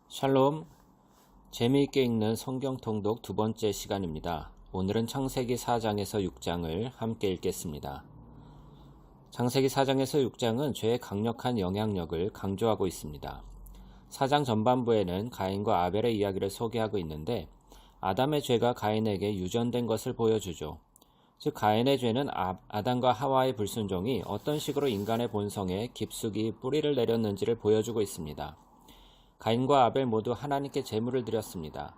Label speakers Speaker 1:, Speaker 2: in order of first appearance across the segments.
Speaker 1: 샬롬, 재미있게 읽는 성경 통독 두 번째 시간입니다. 오늘은 창세기 4장에서 6장을 함께 읽겠습니다. 창세기 4장에서 6장은 죄의 강력한 영향력을 강조하고 있습니다. 4장 전반부에는 가인과 아벨의 이야기를 소개하고 있는데 아담의 죄가 가인에게 유전된 것을 보여주죠. 즉 가인의 죄는 아담과 하와의 불순종이 어떤 식으로 인간의 본성에 깊숙이 뿌리를 내렸는지를 보여주고 있습니다. 가인과 아벨 모두 하나님께 제물을 드렸습니다.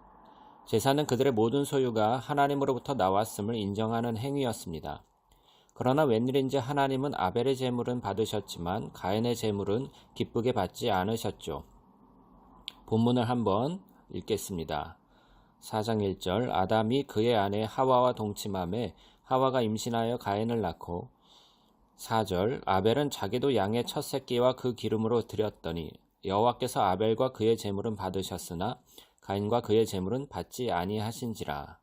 Speaker 1: 제사는 그들의 모든 소유가 하나님으로부터 나왔음을 인정하는 행위였습니다. 그러나 웬일인지 하나님은 아벨의 제물은 받으셨지만 가인의 제물은 기쁘게 받지 않으셨죠. 본문을 한번 읽겠습니다. 4장 1절 아담이 그의 아내 하와와 동침함에 하와가 임신하여 가인을 낳고 4절 아벨은 자기도 양의 첫 새끼와 그 기름으로 드렸더니 여호와께서 아벨과 그의 제물은 받으셨으나 가인과 그의 제물은 받지 아니하신지라.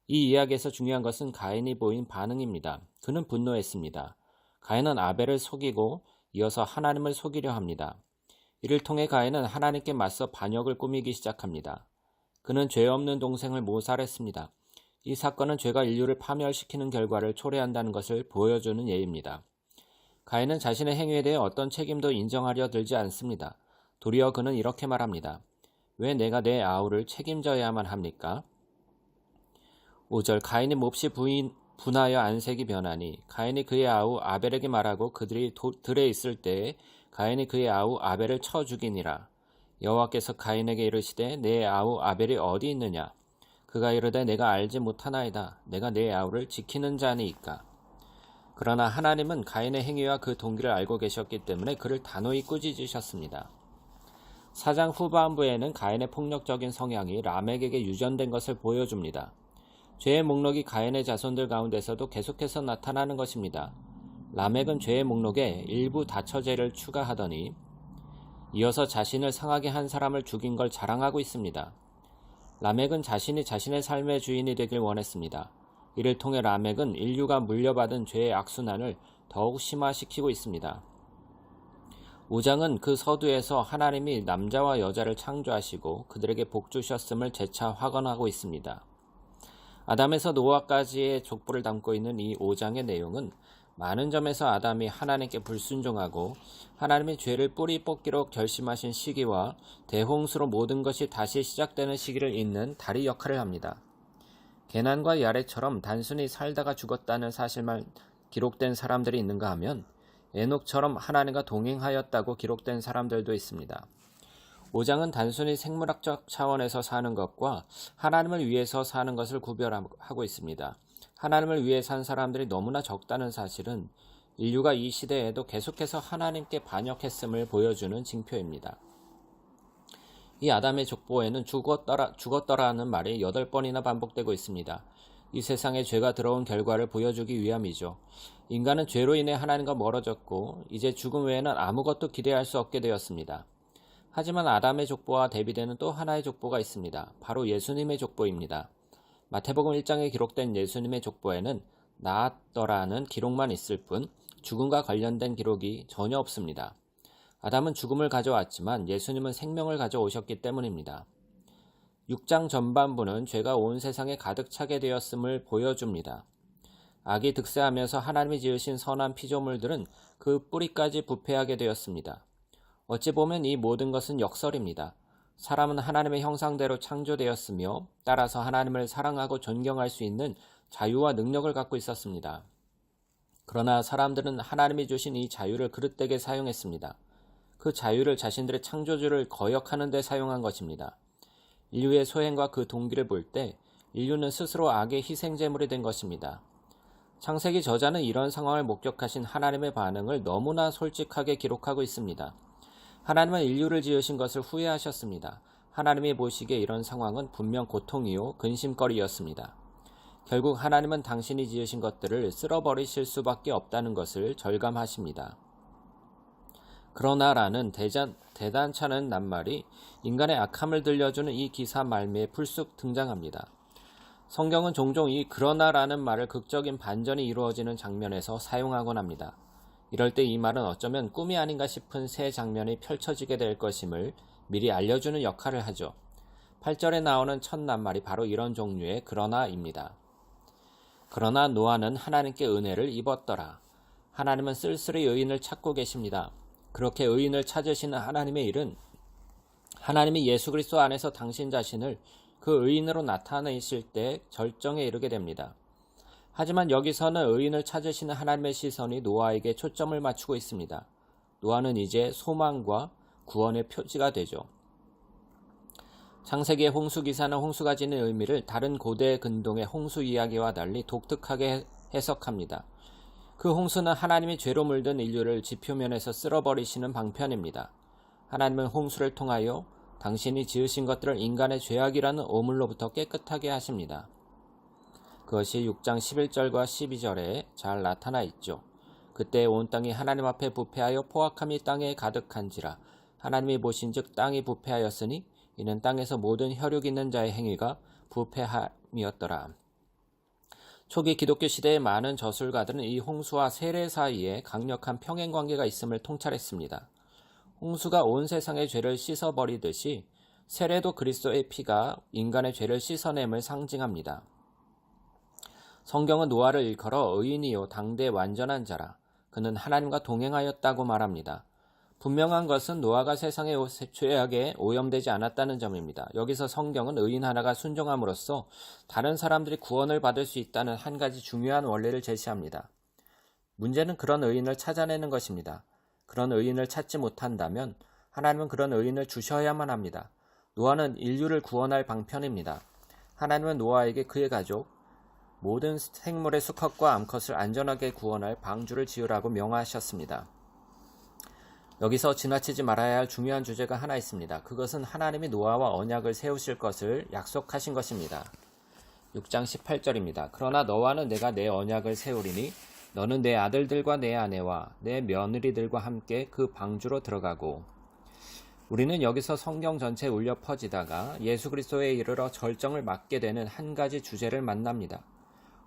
Speaker 1: 이 이야기에서 중요한 것은 가인이 보인 반응입니다. 그는 분노했습니다. 가인은 아벨을 속이고 이어서 하나님을 속이려 합니다. 이를 통해 가인은 하나님께 맞서 반역을 꾸미기 시작합니다. 그는 죄 없는 동생을 모살했습니다. 이 사건은 죄가 인류를 파멸시키는 결과를 초래한다는 것을 보여주는 예입니다. 가인은 자신의 행위에 대해 어떤 책임도 인정하려 들지 않습니다. 도리어 그는 이렇게 말합니다. 왜 내가 내 아우를 책임져야만 합니까? 5절 가인이 몹시 분하여 안색이 변하니 가인이 그의 아우 아벨에게 말하고 그들이 들에 있을 때에 가인이 그의 아우 아벨을 쳐 죽이니라. 여호와께서 가인에게 이르시되 내 아우 아벨이 어디 있느냐? 그가 이르되 내가 알지 못하나이다. 내가 내 아우를 지키는 자니이까. 그러나 하나님은 가인의 행위와 그 동기를 알고 계셨기 때문에 그를 단호히 꾸짖으셨습니다. 4장 후반부에는 가인의 폭력적인 성향이 라멕에게 유전된 것을 보여줍니다. 죄의 목록이 가인의 자손들 가운데서도 계속해서 나타나는 것입니다. 라멕은 죄의 목록에 일부 다처제를 추가하더니 이어서 자신을 상하게 한 사람을 죽인 걸 자랑하고 있습니다. 라멕은 자신이 자신의 삶의 주인이 되길 원했습니다. 이를 통해 라멕은 인류가 물려받은 죄의 악순환을 더욱 심화시키고 있습니다. 5장은 그 서두에서 하나님이 남자와 여자를 창조하시고 그들에게 복 주셨음을 재차 확언하고 있습니다. 아담에서 노아까지의 족보를 담고 있는 이 5장의 내용은 많은 점에서 아담이 하나님께 불순종하고 하나님의 죄를 뿌리 뽑기로 결심하신 시기와 대홍수로 모든 것이 다시 시작되는 시기를 잇는 다리 역할을 합니다. 게난과 야렉처럼 단순히 살다가 죽었다는 사실만 기록된 사람들이 있는가 하면 에녹처럼 하나님과 동행하였다고 기록된 사람들도 있습니다. 5장은 단순히 생물학적 차원에서 사는 것과 하나님을 위해서 사는 것을 구별하고 있습니다. 하나님을 위해 산 사람들이 너무나 적다는 사실은 인류가 이 시대에도 계속해서 하나님께 반역했음을 보여주는 징표입니다. 이 아담의 족보에는 죽었더라는 말이 8번이나 반복되고 있습니다. 이 세상에 죄가 들어온 결과를 보여주기 위함이죠. 인간은 죄로 인해 하나님과 멀어졌고 이제 죽음 외에는 아무것도 기대할 수 없게 되었습니다. 하지만 아담의 족보와 대비되는 또 하나의 족보가 있습니다. 바로 예수님의 족보입니다. 마태복음 1장에 기록된 예수님의 족보에는 나았더라는 기록만 있을 뿐 죽음과 관련된 기록이 전혀 없습니다. 아담은 죽음을 가져왔지만 예수님은 생명을 가져오셨기 때문입니다. 6장 전반부는 죄가 온 세상에 가득 차게 되었음을 보여줍니다. 악이 득세하면서 하나님이 지으신 선한 피조물들은 그 뿌리까지 부패하게 되었습니다. 어찌 보면 이 모든 것은 역설입니다. 사람은 하나님의 형상대로 창조되었으며 따라서 하나님을 사랑하고 존경할 수 있는 자유와 능력을 갖고 있었습니다. 그러나 사람들은 하나님이 주신 이 자유를 그릇되게 사용했습니다. 그 자유를 자신들의 창조주를 거역하는 데 사용한 것입니다. 인류의 소행과 그 동기를 볼 때 인류는 스스로 악의 희생제물이 된 것입니다. 창세기 저자는 이런 상황을 목격하신 하나님의 반응을 너무나 솔직하게 기록하고 있습니다. 하나님은 인류를 지으신 것을 후회하셨습니다. 하나님이 보시기에 이런 상황은 분명 고통이요 근심거리였습니다. 결국 하나님은 당신이 지으신 것들을 쓸어버리실 수밖에 없다는 것을 절감하십니다. 그러나라는 대단찮은 낱말이 인간의 악함을 들려주는 이 기사 말미에 불쑥 등장합니다. 성경은 종종 이 그러나라는 말을 극적인 반전이 이루어지는 장면에서 사용하곤 합니다. 이럴 때 이 말은 어쩌면 꿈이 아닌가 싶은 새 장면이 펼쳐지게 될 것임을 미리 알려주는 역할을 하죠. 8절에 나오는 첫 낱말이 바로 이런 종류의 그러나입니다. 그러나 노아는 하나님께 은혜를 입었더라. 하나님은 쓸쓸히 의인을 찾고 계십니다. 그렇게 의인을 찾으시는 하나님의 일은 하나님이 예수 그리스도 안에서 당신 자신을 그 의인으로 나타내실 때 절정에 이르게 됩니다. 하지만 여기서는 의인을 찾으시는 하나님의 시선이 노아에게 초점을 맞추고 있습니다. 노아는 이제 소망과 구원의 표지가 되죠. 창세기의 홍수 기사는 홍수가 지닌 의미를 다른 고대 근동의 홍수 이야기와 달리 독특하게 해석합니다. 그 홍수는 하나님이 죄로 물든 인류를 지표면에서 쓸어버리시는 방편입니다. 하나님은 홍수를 통하여 당신이 지으신 것들을 인간의 죄악이라는 오물로부터 깨끗하게 하십니다. 그것이 6장 11절과 12절에 잘 나타나 있죠. 그때 온 땅이 하나님 앞에 부패하여 포악함이 땅에 가득한지라 하나님이 보신즉 땅이 부패하였으니 이는 땅에서 모든 혈육 있는 자의 행위가 부패함이었더라. 초기 기독교 시대의 많은 저술가들은 이 홍수와 세례 사이에 강력한 평행관계가 있음을 통찰했습니다. 홍수가 온 세상의 죄를 씻어버리듯이 세례도 그리스도의 피가 인간의 죄를 씻어냄을 상징합니다. 성경은 노아를 일컬어 의인이요 당대 완전한 자라 그는 하나님과 동행하였다고 말합니다. 분명한 것은 노아가 세상의 죄악에 오염되지 않았다는 점입니다. 여기서 성경은 의인 하나가 순종함으로써 다른 사람들이 구원을 받을 수 있다는 한 가지 중요한 원리를 제시합니다. 문제는 그런 의인을 찾아내는 것입니다. 그런 의인을 찾지 못한다면 하나님은 그런 의인을 주셔야만 합니다. 노아는 인류를 구원할 방편입니다. 하나님은 노아에게 그의 가족, 모든 생물의 수컷과 암컷을 안전하게 구원할 방주를 지으라고 명하셨습니다. 여기서 지나치지 말아야 할 중요한 주제가 하나 있습니다. 그것은 하나님이 노아와 언약을 세우실 것을 약속하신 것입니다. 6장 18절입니다. 그러나 너와는 내가 내 언약을 세우리니 너는 내 아들들과 내 아내와 내 며느리들과 함께 그 방주로 들어가고. 우리는 여기서 성경 전체에 울려 퍼지다가 예수 그리스도에 이르러 절정을 맞게 되는 한 가지 주제를 만납니다.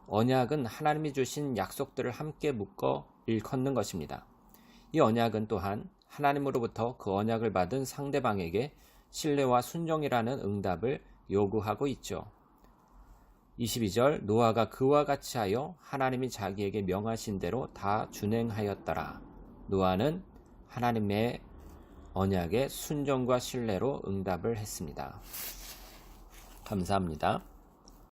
Speaker 1: 언약은 하나님이 주신 약속들을 함께 묶어 일컫는 것입니다. 이 언약은 또한 하나님으로부터 그 언약을 받은 상대방에게 신뢰와 순종이라는 응답을 요구하고 있죠. 22절 노아가 그와 같이 하여 하나님이 자기에게 명하신 대로 다 준행하였더라. 노아는 하나님의 언약에 순종과 신뢰로 응답을 했습니다. 감사합니다.